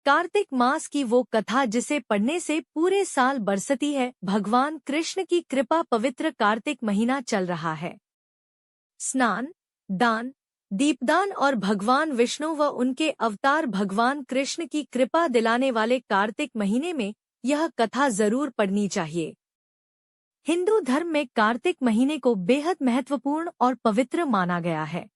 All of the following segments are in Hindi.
कार्तिक मास की वो कथा जिसे पढ़ने से पूरे साल बरसती है। भगवान कृष्ण की कृपा, पवित्र कार्तिक महीना चल रहा है। स्नान, दान, दीपदान और भगवान विष्णु व उनके अवतार भगवान कृष्ण की कृपा दिलाने वाले कार्तिक महीने में यह कथा जरूर पढ़नी चाहिए। हिंदू धर्म में कार्तिक महीने को बेहद महत्वपूर्ण और पवित्र माना गया है।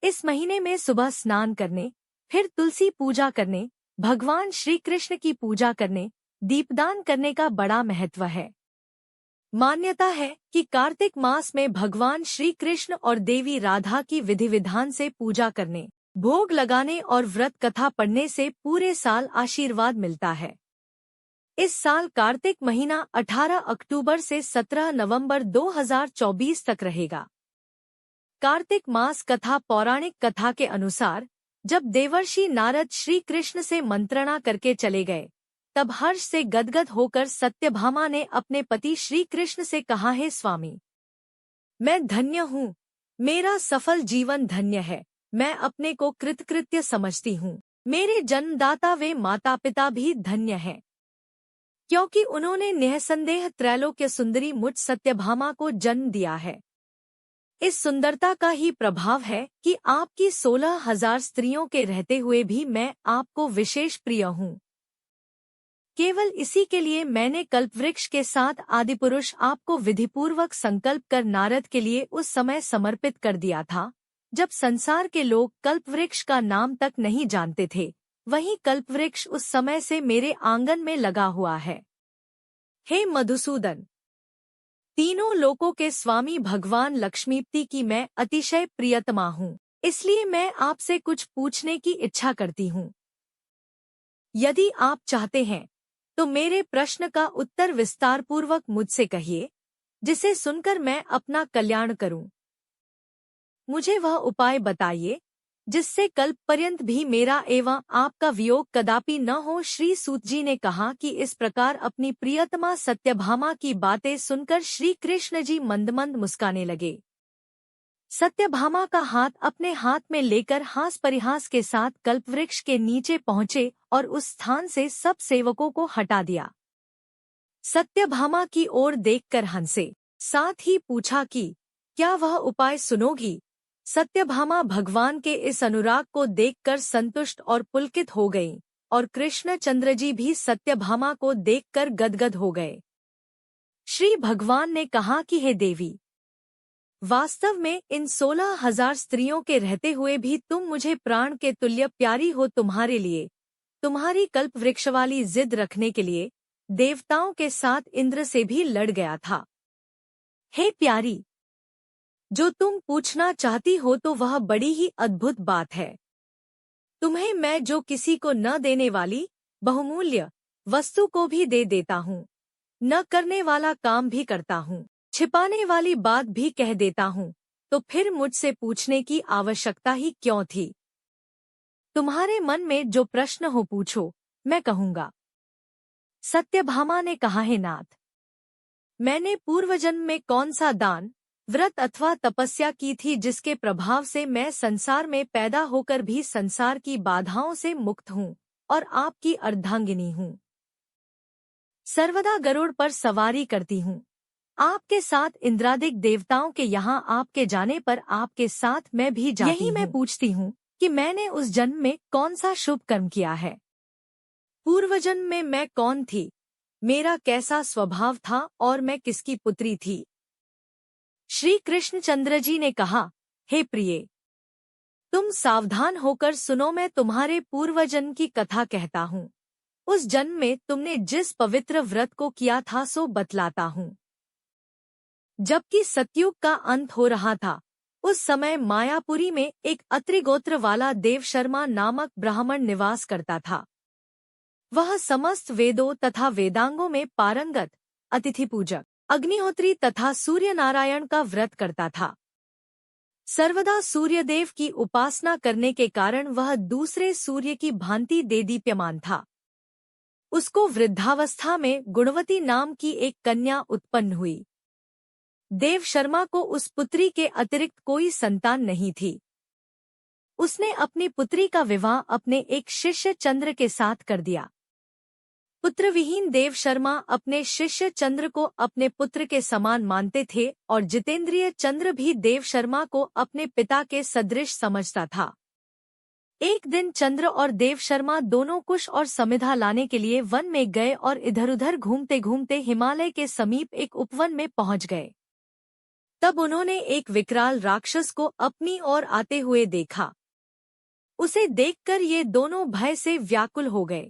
इस महीने में सुबह स्नान करने, फिर तुलसी पूजा करने, भगवान श्री कृष्ण की पूजा करने, दीपदान करने का बड़ा महत्व है। मान्यता है कि कार्तिक मास में भगवान श्री कृष्ण और देवी राधा की विधि विधान से पूजा करने, भोग लगाने और व्रत कथा पढ़ने से पूरे साल आशीर्वाद मिलता है। इस साल कार्तिक महीना 18 अक्टूबर से 17 नवंबर 2024 तक रहेगा। कार्तिक मास कथा, पौराणिक कथा के अनुसार जब देवर्षि नारद श्री कृष्ण से मंत्रणा करके चले गए, तब हर्ष से गदगद होकर सत्यभामा ने अपने पति श्री कृष्ण से कहा, हे स्वामी, मैं धन्य हूँ, मेरा सफल जीवन धन्य है। मैं अपने को कृतकृत्य समझती हूँ। मेरे जन्मदाता वे माता पिता भी धन्य हैं, क्योंकि उन्होंने निःसंदेह त्रैलोक्य सुंदरी मुझ सत्यभामा को जन्म दिया है। इस सुंदरता का ही प्रभाव है कि आपकी 16,000 स्त्रियों के रहते हुए भी मैं आपको विशेष प्रिय हूँ। केवल इसी के लिए मैंने कल्पवृक्ष के साथ आदिपुरुष आपको विधिपूर्वक संकल्प कर नारद के लिए उस समय समर्पित कर दिया था, जब संसार के लोग कल्पवृक्ष का नाम तक नहीं जानते थे। वहीं कल्पवृक्ष उस समय से मेरे आंगन में लगा हुआ है। हे मधुसूदन, तीनों लोकों के स्वामी भगवान लक्ष्मीपति की मैं अतिशय प्रियतमा हूँ, इसलिए मैं आपसे कुछ पूछने की इच्छा करती हूँ। यदि आप चाहते हैं तो मेरे प्रश्न का उत्तर विस्तारपूर्वक मुझसे कहिए, जिसे सुनकर मैं अपना कल्याण करूं। मुझे वह उपाय बताइए जिससे कल्प पर्यंत भी मेरा एवं आपका वियोग कदापि न हो। श्री सूत जी ने कहा कि इस प्रकार अपनी प्रियतमा सत्यभामा की बातें सुनकर श्री कृष्ण जी मंद मंद मुस्काने लगे। सत्यभामा का हाथ अपने हाथ में लेकर हास परिहास के साथ कल्पवृक्ष के नीचे पहुंचे और उस स्थान से सब सेवकों को हटा दिया। सत्यभामा की ओर देखकर हंसे, साथ ही पूछा कि क्या वह उपाय सुनोगी। सत्यभामा भगवान के इस अनुराग को देखकर संतुष्ट और पुलकित हो गईं, और कृष्णचंद्र जी भी सत्यभामा को देखकर गदगद हो गए। श्री भगवान ने कहा कि हे देवी, वास्तव में इन 16,000 स्त्रियों के रहते हुए भी तुम मुझे प्राण के तुल्य प्यारी हो। तुम्हारे लिए, तुम्हारी कल्प वृक्ष वाली जिद रखने के लिए देवताओं के साथ इंद्र से भी लड़ गया था। हे प्यारी, जो तुम पूछना चाहती हो तो वह बड़ी ही अद्भुत बात है। तुम्हें मैं जो किसी को न देने वाली बहुमूल्य वस्तु को भी दे देता हूँ, न करने वाला काम भी करता हूँ, छिपाने वाली बात भी कह देता हूँ, तो फिर मुझसे पूछने की आवश्यकता ही क्यों थी। तुम्हारे मन में जो प्रश्न हो पूछो, मैं कहूँगा। सत्यभामा ने कहा, हे नाथ, मैंने पूर्वजन्म में कौन सा दान, व्रत अथवा तपस्या की थी जिसके प्रभाव से मैं संसार में पैदा होकर भी संसार की बाधाओं से मुक्त हूँ और आपकी अर्धांगिनी हूँ। सर्वदा गरुड़ पर सवारी करती हूँ। आपके साथ इंद्रादिक देवताओं के यहाँ आपके जाने पर आपके साथ मैं भी जाती हूँ। यही मैं पूछती हूँ कि मैंने उस जन्म में कौन सा शुभ कर्म किया है। पूर्वजन्म में मैं कौन थी, मेरा कैसा स्वभाव था और मैं किसकी पुत्री थी। श्री कृष्णचंद्र जी ने कहा, हे प्रिय, तुम सावधान होकर सुनो। मैं तुम्हारे पूर्वजन्म की कथा कहता हूँ। उस जन्म में तुमने जिस पवित्र व्रत को किया था सो बतलाता हूँ। जबकि सतयुग का अंत हो रहा था, उस समय मायापुरी में एक अत्रिगोत्र वाला देवशर्मा नामक ब्राह्मण निवास करता था। वह समस्त वेदों तथा वेदांगों में पारंगत, अतिथि पूजक, अग्निहोत्री तथा सूर्य नारायण का व्रत करता था। सर्वदा सूर्यदेव की उपासना करने के कारण वह दूसरे सूर्य की भांति देदीप्यमान था। उसको वृद्धावस्था में गुणवती नाम की एक कन्या उत्पन्न हुई। देव शर्मा को उस पुत्री के अतिरिक्त कोई संतान नहीं थी। उसने अपनी पुत्री का विवाह अपने एक शिष्य चंद्र के साथ कर दिया। पुत्रविहीन देव शर्मा अपने शिष्य चंद्र को अपने पुत्र के समान मानते थे और जितेंद्रिय चंद्र भी देव शर्मा को अपने पिता के सदृश समझता था। एक दिन चंद्र और देव शर्मा दोनों कुश और समिधा लाने के लिए वन में गए और इधर-उधर घूमते घूमते हिमालय के समीप एक उपवन में पहुंच गए। तब उन्होंने एक विकराल राक्षस को अपनी ओर आते हुए देखा। उसे देखकर ये दोनों भय से व्याकुल हो गए।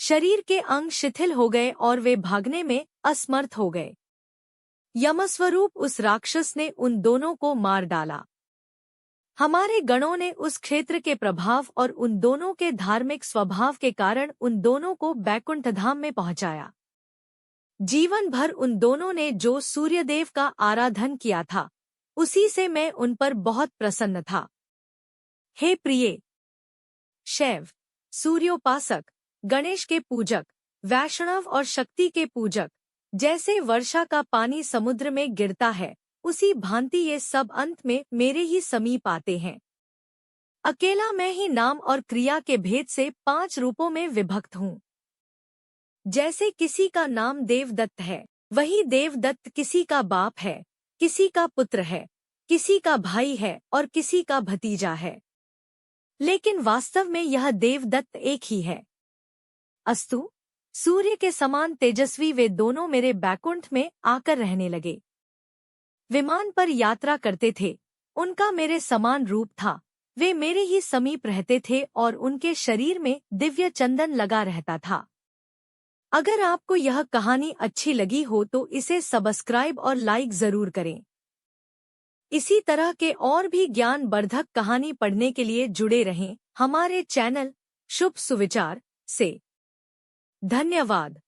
शरीर के अंग शिथिल हो गए और वे भागने में असमर्थ हो गए। यमस्वरूप उस राक्षस ने उन दोनों को मार डाला। हमारे गणों ने उस क्षेत्र के प्रभाव और उन दोनों के धार्मिक स्वभाव के कारण उन दोनों को बैकुंठ धाम में पहुंचाया। जीवन भर उन दोनों ने जो सूर्यदेव का आराधन किया था, उसी से मैं उन पर बहुत प्रसन्न था। हे प्रिय, शैव, सूर्योपासक, गणेश के पूजक, वैष्णव और शक्ति के पूजक, जैसे वर्षा का पानी समुद्र में गिरता है, उसी भांति ये सब अंत में मेरे ही समीप आते हैं। अकेला मैं ही नाम और क्रिया के भेद से 5 रूपों में विभक्त हूँ। जैसे किसी का नाम देवदत्त है, वही देवदत्त किसी का बाप है, किसी का पुत्र है, किसी का भाई है और किसी का भतीजा है, लेकिन वास्तव में यह देवदत्त एक ही है। अस्तु, सूर्य के समान तेजस्वी वे दोनों मेरे बैकुंठ में आकर रहने लगे। विमान पर यात्रा करते थे, उनका मेरे समान रूप था, वे मेरे ही समीप रहते थे और उनके शरीर में दिव्य चंदन लगा रहता था। अगर आपको यह कहानी अच्छी लगी हो तो इसे सब्सक्राइब और लाइक जरूर करें। इसी तरह के और भी ज्ञानवर्धक कहानी पढ़ने के लिए जुड़े रहें हमारे चैनल शुभ सुविचार से। धन्यवाद।